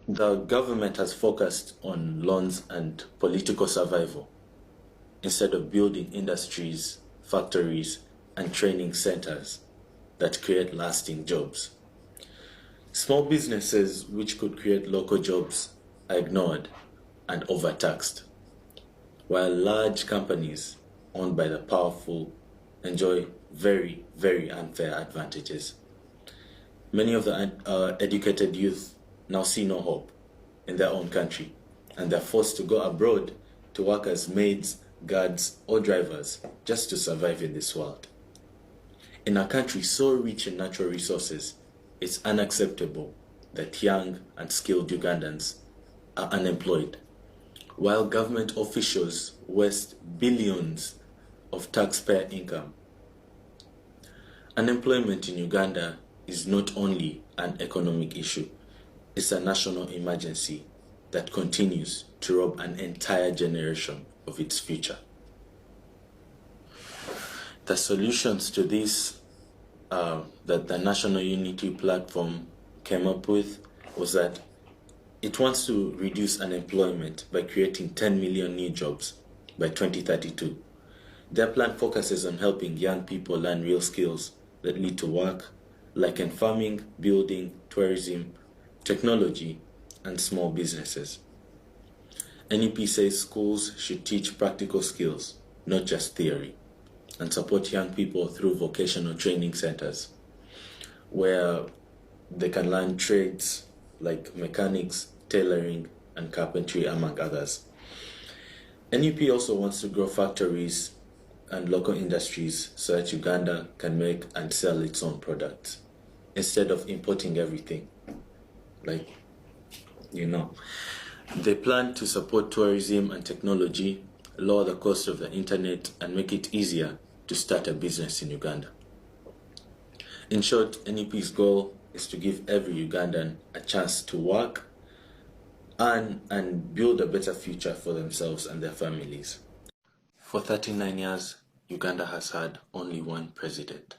The government has focused on loans and political survival instead of building industries, factories, and training centers that create lasting jobs. Small businesses which could create local jobs are ignored and overtaxed, while large companies owned by the powerful enjoy very, very unfair advantages. Many of the educated youth now see no hope in their own country, and they're forced to go abroad to work as maids, guards, or drivers just to survive in this world. In a country so rich in natural resources, it's unacceptable that young and skilled Ugandans are unemployed, while government officials waste billions of taxpayer income. Unemployment in Uganda is not only an economic issue, it's a national emergency that continues to rob an entire generation of its future. The solutions to this that the National Unity Platform came up with was that it wants to reduce unemployment by creating 10 million new jobs by 2032. Their plan focuses on helping young people learn real skills that lead to work, like in farming, building, tourism, technology, and small businesses. NEP says schools should teach practical skills, not just theory, and support young people through vocational training centers, where they can learn trades like mechanics, tailoring, and carpentry, among others. NEP also wants to grow factories and local industries so that Uganda can make and sell its own products instead of importing everything. They plan to support tourism and technology, lower the cost of the internet, and make it easier to start a business in Uganda. In short, NEP's goal is to give every Ugandan a chance to work, earn, and build a better future for themselves and their families. For 39 years, Uganda has had only one president.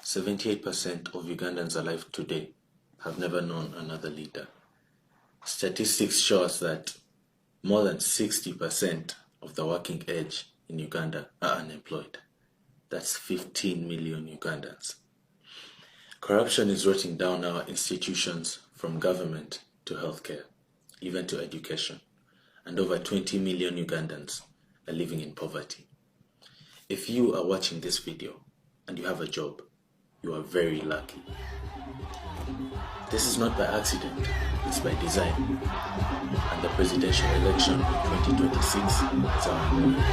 78% of Ugandans alive today have never known another leader. Statistics show us that more than 60% of the working age in Uganda are unemployed. That's 15 million Ugandans. Corruption is rotting down our institutions, from government to healthcare, even to education, and over 20 million Ugandans are living in poverty. If you are watching this video and you have a job, you are very lucky. This is not by accident, it's by design. And the presidential election in 2026 is our moment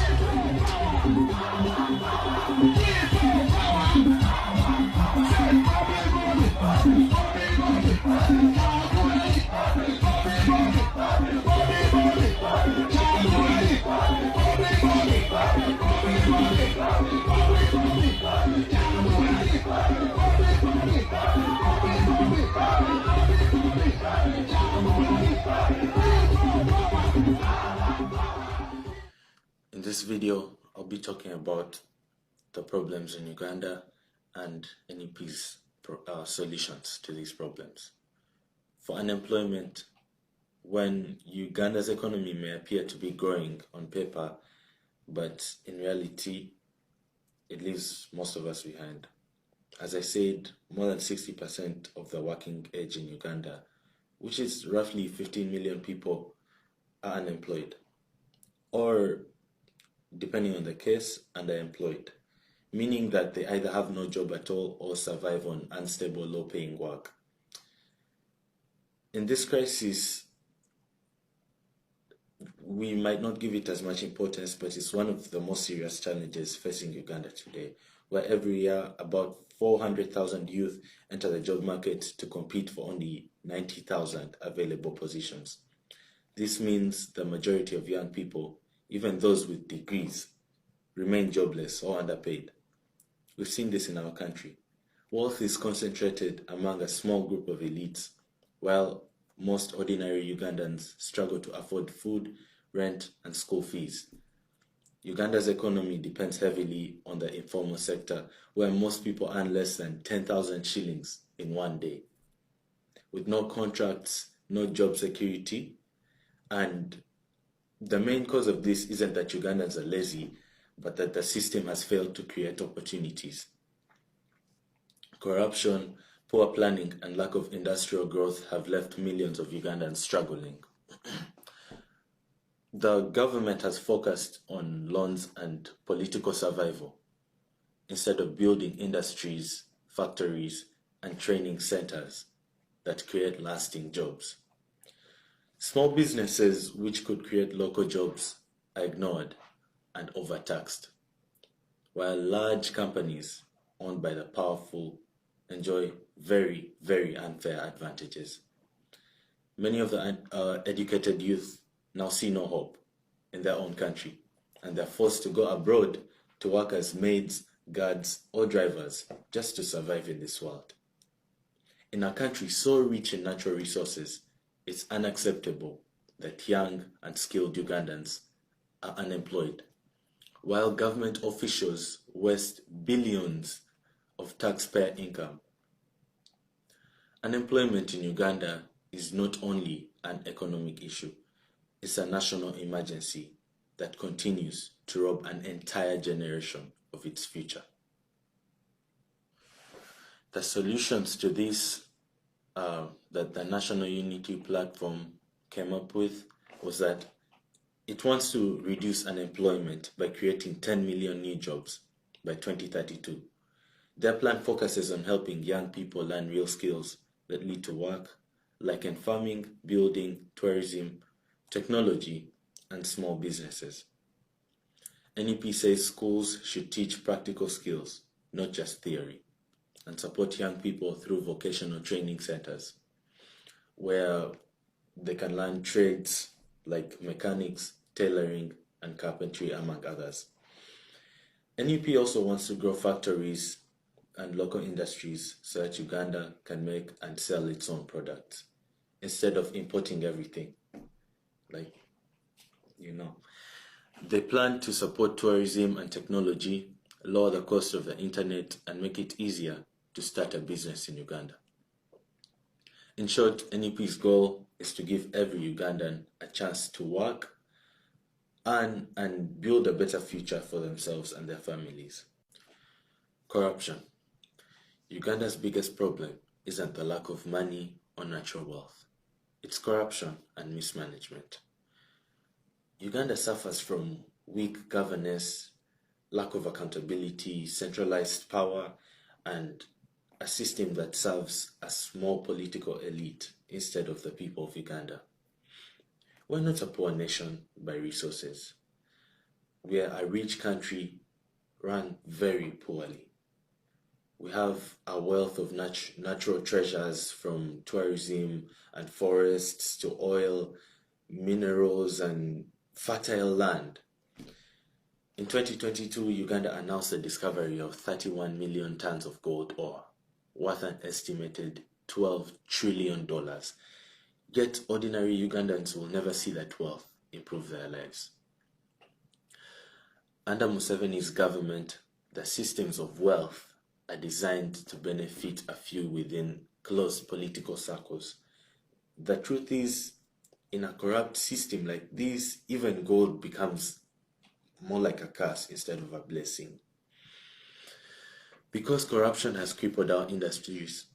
In this video, I'll be talking about the problems in Uganda and NEP's solutions to these problems. For unemployment, when Uganda's economy may appear to be growing on paper, but in reality, it leaves most of us behind. As I said, more than 60% of the working age in Uganda, which is roughly 15 million people, are unemployed, or depending on the case, underemployed, meaning that they either have no job at all or survive on unstable, low-paying work. In this crisis, we might not give it as much importance, but it's one of the most serious challenges facing Uganda today, where every year about 400,000 youth enter the job market to compete for only 90,000 available positions. This means the majority of young people, even those with degrees, remain jobless or underpaid. We've seen this in our country. Wealth is concentrated among a small group of elites, while most ordinary Ugandans struggle to afford food, rent, and school fees. Uganda's economy depends heavily on the informal sector, where most people earn less than 10,000 shillings in one day. With no contracts, no job security, and the main cause of this isn't that Ugandans are lazy, but that the system has failed to create opportunities. Corruption, poor planning, and lack of industrial growth have left millions of Ugandans struggling. The government has focused on loans and political survival instead of building industries, factories, and training centers that create lasting jobs. Small businesses which could create local jobs are ignored and overtaxed, while large companies owned by the powerful enjoy very, very unfair advantages. Many of the educated youth now see no hope in their own country, and they're forced to go abroad to work as maids, guards, or drivers just to survive in this world. In a country so rich in natural resources, it's unacceptable that young and skilled Ugandans are unemployed, while government officials waste billions of taxpayer income. Unemployment in Uganda is not only an economic issue, it's a national emergency that continues to rob an entire generation of its future. The solutions to this that the National Unity Platform came up with was that it wants to reduce unemployment by creating 10 million new jobs by 2032. Their plan focuses on helping young people learn real skills that lead to work, like in farming, building, tourism, technology, and small businesses. NEP says schools should teach practical skills, not just theory, and support young people through vocational training centers, where they can learn trades like mechanics, tailoring, and carpentry, among others. NEP also wants to grow factories and local industries so that Uganda can make and sell its own products instead of importing everything. They plan to support tourism and technology, lower the cost of the internet, and make it easier to start a business in Uganda. In short, NEP's goal is to give every Ugandan a chance to work, earn, and build a better future for themselves and their families. Corruption. Uganda's biggest problem isn't the lack of money or natural wealth. It's corruption and mismanagement. Uganda suffers from weak governance, lack of accountability, centralized power, and a system that serves a small political elite instead of the people of Uganda. We're not a poor nation by resources. We are a rich country run very poorly. We have a wealth of natural treasures, from tourism and forests to oil, minerals, and fertile land. In 2022, Uganda announced the discovery of 31 million tons of gold ore, worth an estimated $12 trillion. Yet ordinary Ugandans will never see that wealth improve their lives. Under Museveni's government, the systems of wealth are designed to benefit a few within close political circles. The truth is, in a corrupt system like this, even gold becomes more like a curse instead of a blessing. Because corruption has crippled our industries,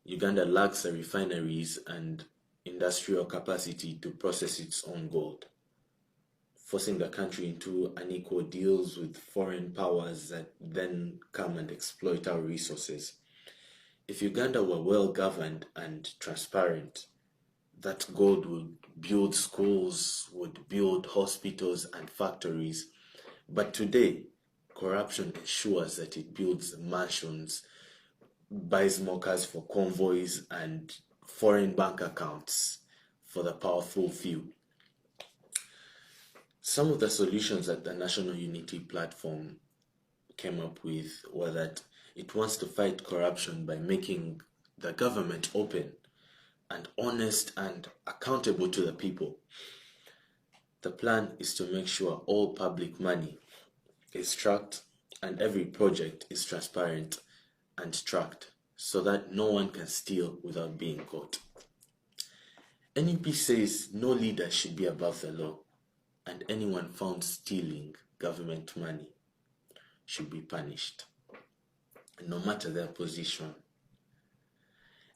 Uganda lacks the refineries and industrial capacity to process its own gold, forcing the country into unequal deals with foreign powers that then come and exploit our resources. If Uganda were well governed and transparent, that gold would build schools, would build hospitals and factories. But today, corruption ensures that it builds mansions, buys more cars for convoys, and foreign bank accounts for the powerful few. Some of the solutions that the National Unity Platform came up with were that it wants to fight corruption by making the government open and honest and accountable to the people. The plan is to make sure all public money is tracked and every project is transparent and tracked so that no one can steal without being caught. NEP says no leader should be above the law, and anyone found stealing government money should be punished, no matter their position.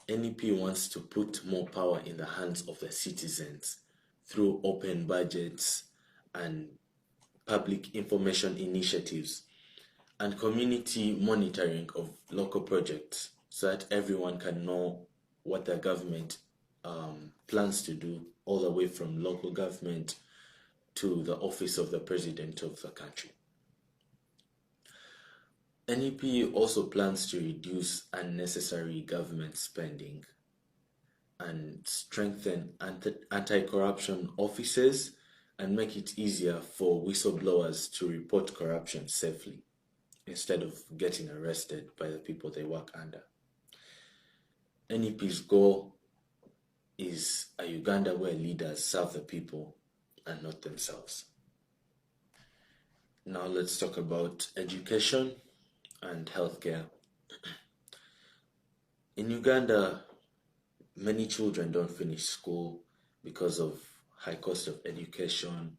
NEP wants to put more power in the hands of the citizens through open budgets and public information initiatives and community monitoring of local projects so that everyone can know what their government plans to do, all the way from local government to the office of the president of the country. NEP also plans to reduce unnecessary government spending and strengthen anti-corruption offices and make it easier for whistleblowers to report corruption safely instead of getting arrested by the people they work under. NEP's goal is a Uganda where leaders serve the people and not themselves. Now let's talk about education and healthcare. In Uganda, many children don't finish school because of high cost of education,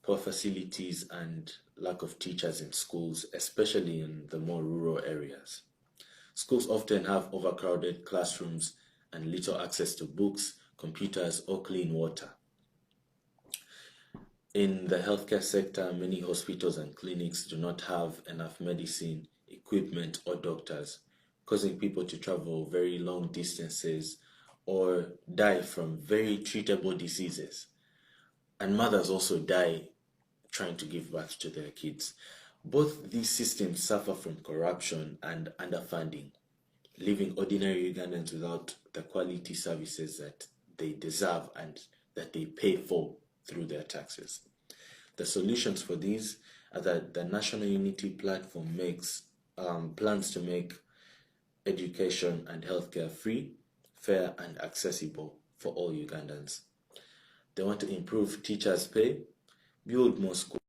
poor facilities, and lack of teachers in schools, especially in the more rural areas. Schools often have overcrowded classrooms and little access to books, computers, or clean water. In the healthcare sector, many hospitals and clinics do not have enough medicine, equipment, or doctors, causing people to travel very long distances or die from very treatable diseases. And mothers also die trying to give birth to their kids. Both these systems suffer from corruption and underfunding, leaving ordinary Ugandans without the quality services that they deserve and that they pay for through their taxes. The solutions for these are that the National Unity Platform plans to make education and healthcare free, fair, and accessible for all Ugandans. They want to improve teachers' pay, build more schools,